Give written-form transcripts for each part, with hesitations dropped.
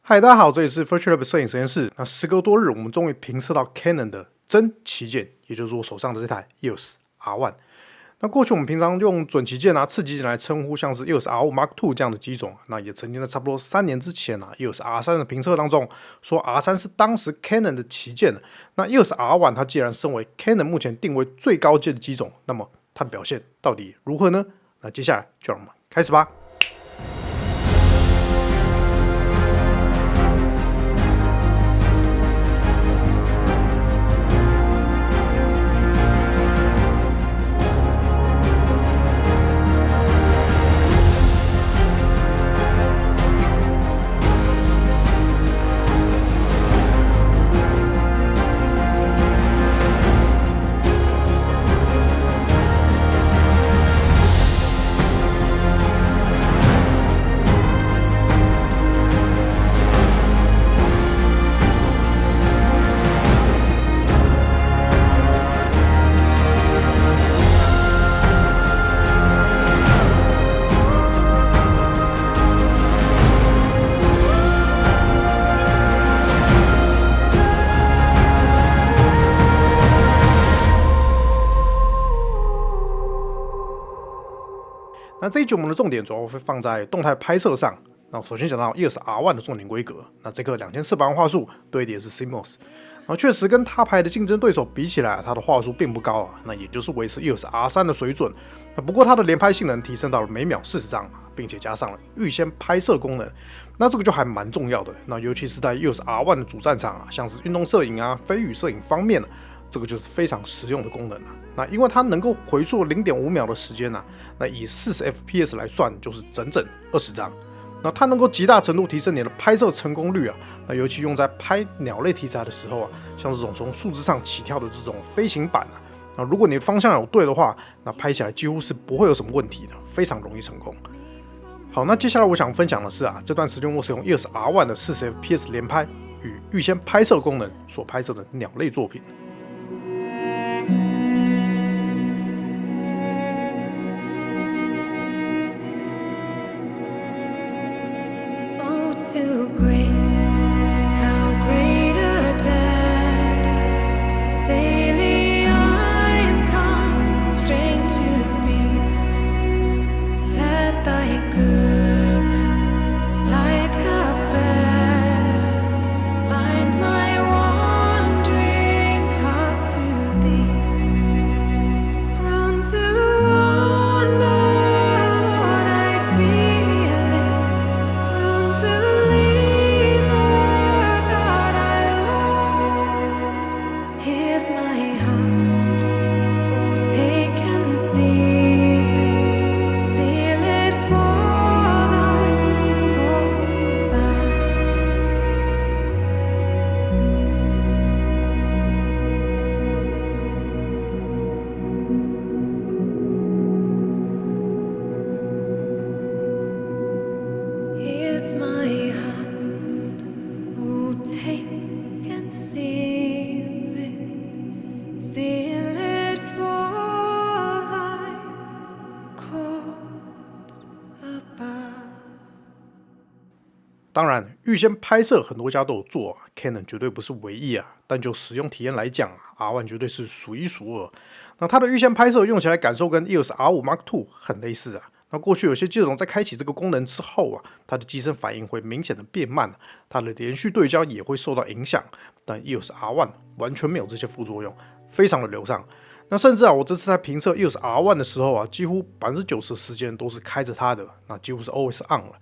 嗨，大家好，这里是 Virtual Lab 摄影实验室。那时隔多日，我们终于评测到 Canon 的真旗舰，也就是我手上的这台 EOS R1。那过去我们平常用准旗舰次旗舰来称呼像是 EOS R5 Mark II 这样的机种，那也曾经在差不多3年之前EOS R3 的评测当中说 R3 是当时 Canon 的旗舰。那 EOS R1 它既然身为 Canon 目前定位最高阶的机种，那么它的表现到底如何呢？那接下来就让我们开始吧。那这一集我们的重点主要会放在动态拍摄上。那首先讲到 EOS R1 的重点规格，那这颗2400万画素对的也是 CMOS， 确实跟他牌的竞争对手比起来，它的画素并不高那也就是维持 EOS R3 的水准。不过它的连拍性能提升到了每秒40张，并且加上了预先拍摄功能，那这个就还蛮重要的。那尤其是在 EOS R1 的主战场像是运动摄影飞羽摄影方面这个就是非常实用的功能那因为它能够回溯 0.5 秒的时间那以40 FPS 来算，就是整整20张。那它能够极大程度提升你的拍摄成功率那尤其用在拍鸟类题材的时候像这种从树枝上起跳的这种飞行板那如果你的方向有对的话，那拍起来几乎是不会有什么问题的，非常容易成功。好，那接下来我想分享的是这段时间我使用 EOS R1 的40 FPS 连拍与预先拍摄功能所拍摄的鸟类作品。当然，预先拍摄很多家都有做，Canon 绝对不是唯一但就使用体验来讲，R1 绝对是数一数二。那它的预先拍摄用起来感受跟 EOS R5 Mark II 很类似那过去有些机种在开启这个功能之后它的机身反应会明显的变慢，它的连续对焦也会受到影响。但 EOS R1 完全没有这些副作用，非常的流畅。那甚至我这次在评测 EOS R1 的时候几乎90%的时间都是开着它的，那几乎是 always on 了。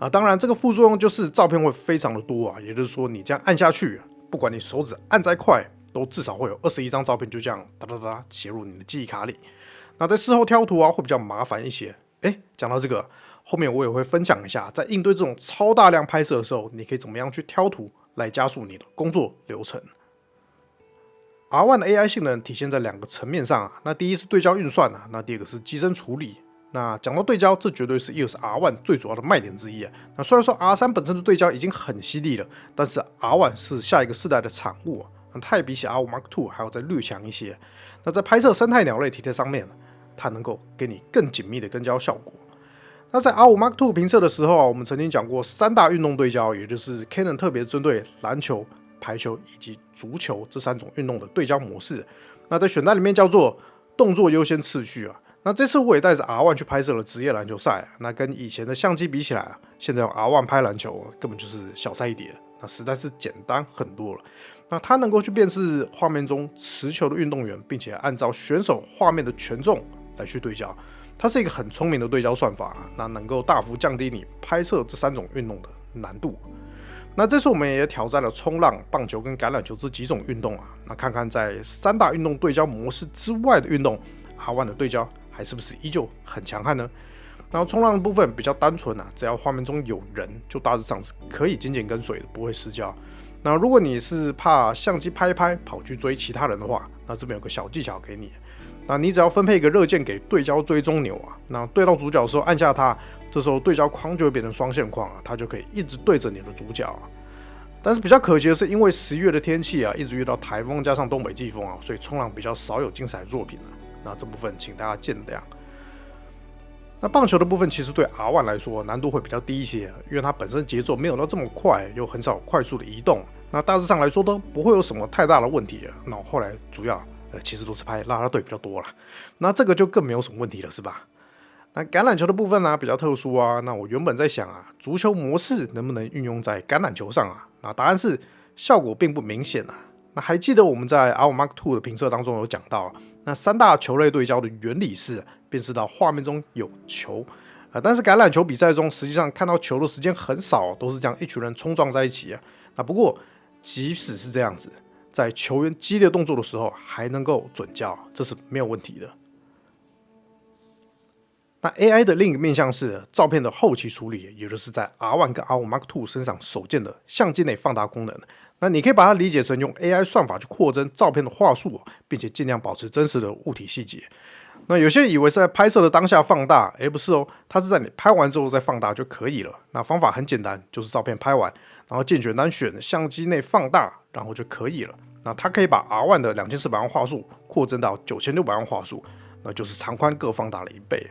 当然，这个副作用就是照片会非常的多也就是说，你这样按下去，不管你手指按再快，都至少会有21张照片就这样哒哒哒写入你的记忆卡里。那在事后挑图会比较麻烦一些。讲到这个，后面我也会分享一下，在应对这种超大量拍摄的时候，你可以怎么样去挑图来加速你的工作流程。R1 的 AI 性能体现在2个层面上那第一是对焦运算那第二个是机身处理。那讲到对焦，这绝对是 EOS R1 最主要的卖点之一那虽然说 R3 本身的对焦已经很犀利了，但是 R1 是下一个世代的产物它也比起 R5 Mark II 还要再略强一些。那在拍摄生态鸟类题材上面，它能够给你更紧密的跟焦效果。那在 R5 Mark II 评测的时候啊，我们曾经讲过3大运动对焦，也就是 Canon 特别针对篮球、排球以及足球这3种运动的对焦模式。那在选单里面叫做动作优先次序啊。那这次我也带着 R1 去拍摄了职业篮球赛，那跟以前的相机比起来啊，现在用 R1 拍篮球根本就是小菜一碟，那实在是简单很多了。那它能够去辨识画面中持球的运动员，并且按照选手画面的权重来去对焦，它是一个很聪明的对焦算法，那能够大幅降低你拍摄这3种运动的难度。那这次我们也挑战了冲浪、棒球跟橄榄球这几种运动啊，那看看在3大运动对焦模式之外的运动 ，R1 的对焦还是不是依旧很强悍呢？然后冲浪的部分比较单纯啊，只要画面中有人，就大致上是可以紧紧跟随的，不会失焦。那如果你是怕相机拍一拍跑去追其他人的话，那这边有个小技巧给你。那你只要分配一个热键给对焦追踪钮啊，那对到主角的时候按下它，这时候对焦框就会变成双线框啊，它就可以一直对着你的主角啊。但是比较可惜的是，因为11月的天气啊，一直遇到台风加上东北季风啊，所以冲浪比较少有精彩作品啊。那这部分请大家见谅。那棒球的部分其实对 R1 来说难度会比较低一些，因为它本身节奏没有到这么快，又很少快速的移动，那大致上来说都不会有什么太大的问题。那我后来主要其实都是拍啦啦队比较多啦，那这个就更没有什么问题了，是吧？那橄榄球的部分呢，比较特殊啊。那我原本在想啊，足球模式能不能运用在橄榄球上啊？那答案是效果并不明显啊。那还记得我们在 R5 Mark II 的评测当中有讲到，那3大球类对焦的原理是辨识到画面中有球但是橄榄球比赛中实际上看到球的时间很少，都是这样一群人冲撞在一起啊。那不过即使是这样子，在球员激烈动作的时候还能够准焦，这是没有问题的。那 AI 的另一个面向是照片的后期处理，也就是在 R1 跟 R5 Mark II 身上首见的相机内放大功能。那你可以把它理解成用 AI 算法去扩增照片的画素，并且尽量保持真实的物体细节。那有些人以为是在拍摄的当下放大，不是哦，它是在你拍完之后再放大就可以了。那方法很简单，就是照片拍完，然后进选单选相机内放大，然后就可以了。那它可以把 R1 的2400万画素扩增到9600万画素，那就是长宽各放大了1倍。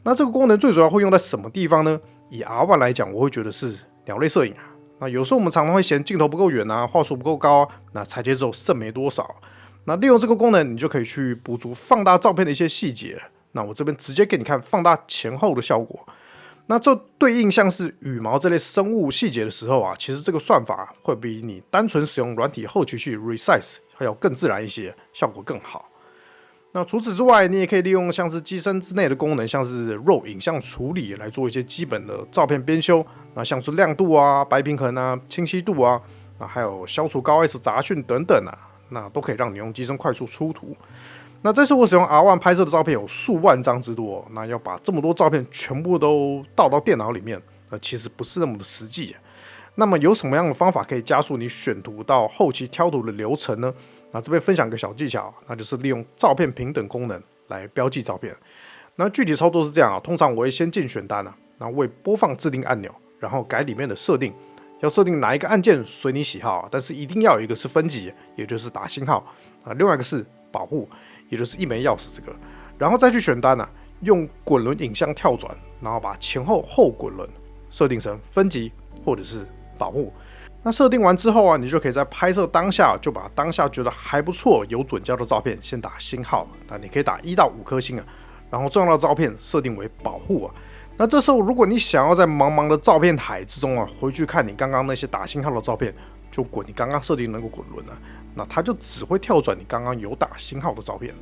那这个功能最主要会用在什么地方呢？以 R1 来讲，我会觉得是鸟类摄影啊。那有时候我们常常会嫌镜头不够远啊，画素不够高那裁切之后剩没多少。那利用这个功能，你就可以去补足放大照片的一些细节。那我这边直接给你看放大前后的效果。那这对应像是羽毛这类生物细节的时候啊，其实这个算法会比你单纯使用软体后期去 resize 还要更自然一些，效果更好。那除此之外，你也可以利用像是机身之内的功能，像是 RAW 影像处理来做一些基本的照片编修，那像是亮度啊、白平衡啊、清晰度啊，还有消除高 S 杂讯等等啊，那都可以让你用机身快速出图。那这次我使用 R1 拍摄的照片有数万张之多，那要把这么多照片全部都倒到电脑里面，其实不是那么的实际。那么有什么样的方法可以加速你选图到后期挑图的流程呢？那这边分享个小技巧，那就是利用照片平等功能来标记照片。那具体操作是这样啊，通常我会先进选单那为播放自定按钮，然后改里面的设定，要设定哪一个按键随你喜好但是一定要有一个是分级，也就是打星号另外一个是保护，也就是一枚钥匙这个，然后再去选单用滚轮影像跳转，然后把前后滚轮设定成分级或者是保护。那设定完之后你就可以在拍摄当下就把当下觉得还不错、有准焦的照片先打星号，那你可以打1到5颗星然后重要的照片设定为保护那这时候如果你想要在茫茫的照片海之中回去看你刚刚那些打星号的照片，就滚你刚刚设定的那个滚轮那它就只会跳转你刚刚有打星号的照片。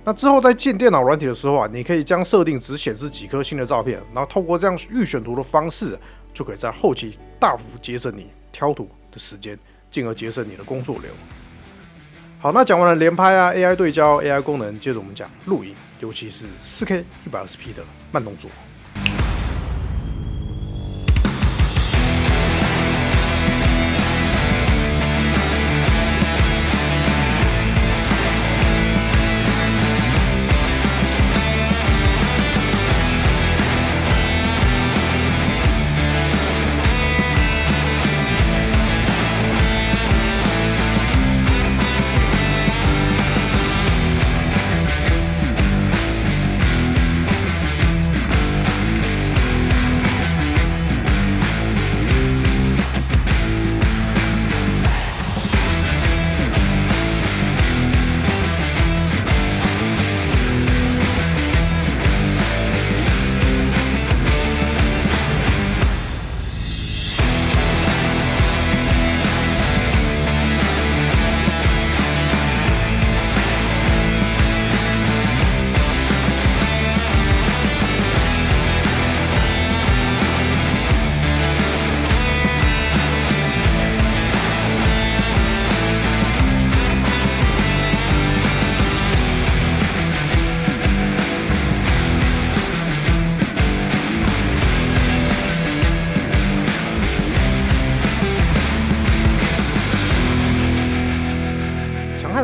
那之后在进电脑软体的时候你可以将设定只显示几颗星的照片，然后透过这样预选图的方式，就可以在后期大幅节省你挑图的时间，进而节省你的工作流。好，那讲完了连拍AI 对焦、AI 功能，接着我们讲录影，尤其是 4K 120p 的慢动作。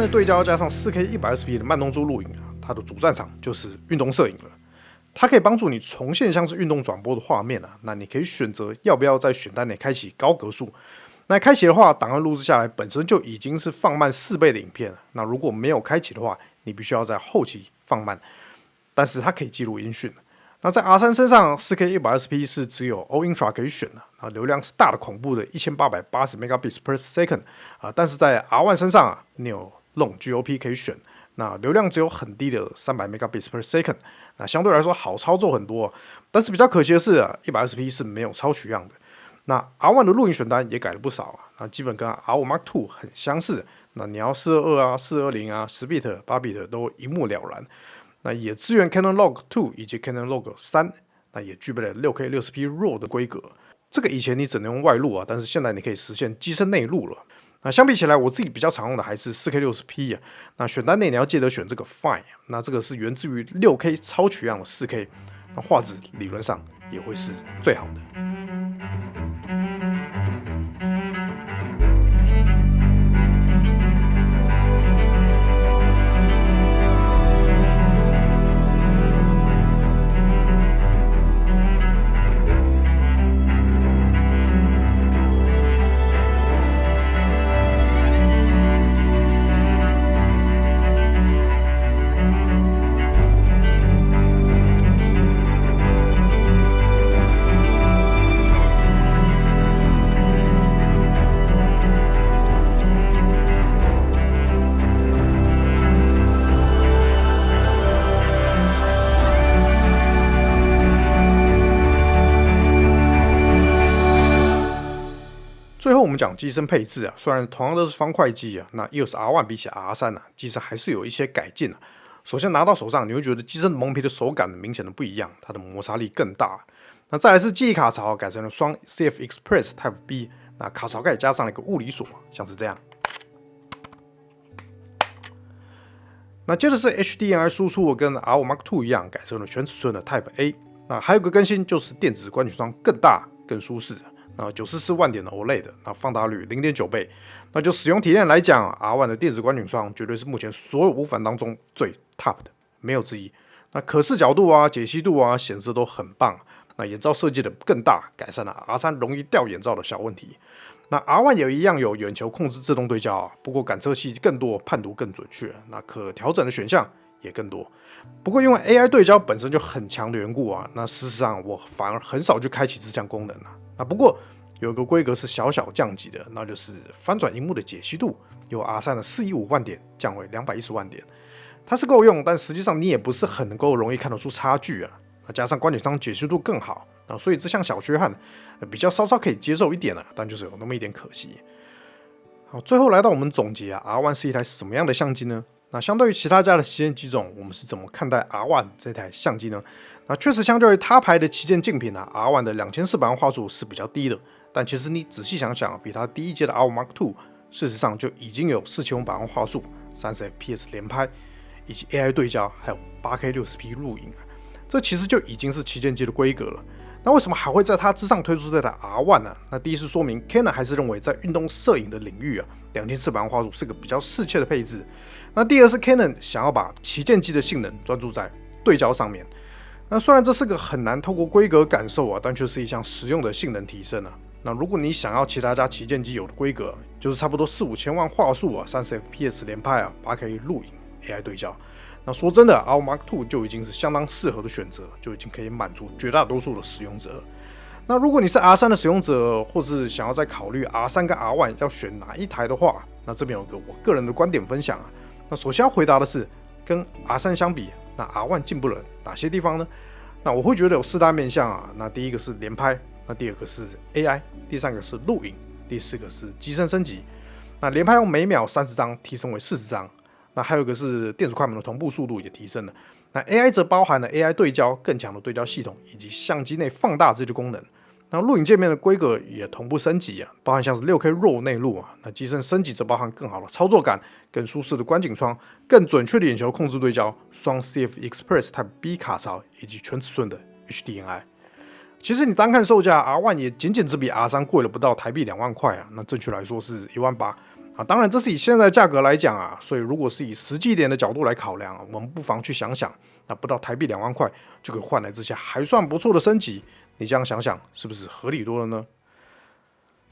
的对焦加上 4K 120p 的慢动作录影啊，它的主战场就是运动摄影了。它可以帮助你重现像是运动转播的画面啊，那你可以选择要不要在选单内开启高格数。那开启的话，档案录制下来本身就已经是放慢4倍的影片了。那如果没有开启的话，你必须要在后期放慢，但是它可以记录音讯。那在 R3 身上 4K 120p 是只有 All Intra 可以选的，啊，流量是大的恐怖的1880 megabits per second 啊，但是在 R1 身上啊，你有 Long GOP 可以选，那流量只有很低的300 megabits per second， 那相对来说好操作很多，但是比较可惜的是啊，120p 是没有超取样的。那 R1 的录影选单也改了不少啊，那基本跟 R5 Mark II 很相似，那你要422啊、420啊、10bit、8bit 都一目了然。那也支援 Canon Log 2以及 Canon Log 3，那也具备了 6K 60p RAW 的规格。这个以前你只能用外录啊，但是现在你可以实现机身内录了。那相比起来，我自己比较常用的还是 4K 60p 啊。那选单内你要记得选这个 Fine， 那这个是源自于 6K 超取样的 4K， 那画质理论上也会是最好的。最后我们讲机身配置啊，虽然同样都是方块机啊，那 EOS R1 比起 R3 啊，机身还是有一些改进啊。首先拿到手上，你会觉得机身蒙皮的手感明显的不一样，它的摩擦力更大。那再来是记忆卡槽改成了双 CF Express Type B， 那卡槽盖加上了一个物理锁，像是这样。那接着是 HDMI 输出跟 R5 Mark II 一样，改成了全尺寸的 Type A。那还有个更新就是电子观景窗更大、更舒适。那944万点的 OLED， 那放大率 0.9 倍，那就使用体验来讲 ，R1 的电子观景窗绝对是目前所有无反当中最 top 的，没有之一。那可视角度啊、解析度啊、显示都很棒。那眼罩设计的更大，改善了 R3 容易掉眼罩的小问题。那 R1 也一样有远球控制自动对焦啊，不过感测器更多，判读更准确，那可调整的选项也更多。不过因为 AI 对焦本身就很强的缘故啊，那事实上我反而很少去开启这项功能啊。那不过有一个规格是小小降级的，那就是翻转萤幕的解析度由 R3 的415万点降为210万点，它是够用，但实际上你也不是很能够容易看得出差距啊。那加上观景窗解析度更好，那所以这项小缺憾比较稍稍可以接受一点啊，但就是有那么一点可惜。好，最后来到我们总结啊 ，R1 是一台什么样的相机呢？那相对于其他家的旗舰机种，我们是怎么看待 R1 这台相机呢？那确实相较于他牌的旗舰竞品啊 ，R1 的2400万画素是比较低的。但其实你仔细想想，比它第一阶的 R5 Mark II， 事实上就已经有4500万画素、30fps 连拍，以及 AI 对焦，还有 8K 60p 录影啊，这其实就已经是旗舰机的规格了。那为什么还会在它之上推出这台 R1 呢？那第一是说明 Canon 还是认为在运动摄影的领域啊，2400万画素是个比较适切的配置。那第二是 Canon 想要把旗舰机的性能专注在对焦上面。那虽然这是个很难透过规格感受啊，但却是一项实用的性能提升啊。那如果你想要其他家旗舰机有的规格，就是差不多4、5千万画素啊，30fps 连拍啊，8K 录影 ，AI 对焦。那说真的 ，R5 Mark II 就已经是相当适合的选择，就已经可以满足绝大多数的使用者。那如果你是 R3 的使用者，或是想要再考虑 R3 跟 R1 要选哪一台的话，那这边有个我个人的观点分享啊。那首先要回答的是，跟 R3 相比，那 R1 进步了哪些地方呢？那我会觉得有4大面向啊。那第一个是连拍，那第二个是 AI， 第三个是录影，第四个是机身升级。那连拍用每秒30张提升为40张。那还有一个是电子快门的同步速度也提升了。那 AI 则包含了 AI 对焦、更强的对焦系统以及相机内放大这些功能。那录影界面的规格也同步升级啊，包含像是 6K RAW 内录啊。那机身升级则包含更好的操作感、更舒适的观景窗、更准确的眼球控制对焦、双 CF Express Type B 卡槽以及全尺寸的 HDMI。其实你单看售价 ，R1 也仅仅只比 R3 贵了不到台币2万块啊。那正确来说是1万8。当然这是以现在的价格来讲啊，所以如果是以实际一点的角度来考量，我们不妨去想想，那不到台币2万块就可以换来这些还算不错的升级，你这样想想是不是合理多了呢？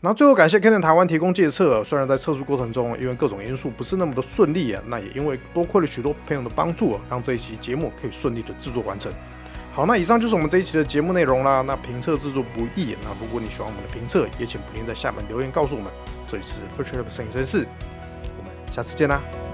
那最后感谢 Canon 台湾提供借测，虽然在测速过程中因为各种因素不是那么的顺利啊，那也因为多亏了许多朋友的帮助让这一期节目可以顺利的制作完成。好，那以上就是我们这一期的节目内容啦。那评测制作不易，那如果你喜欢我们的评测，也请不吝在下面留言告诉我们。这里是 Virtual Lab 摄影实验室，我们下次见啦。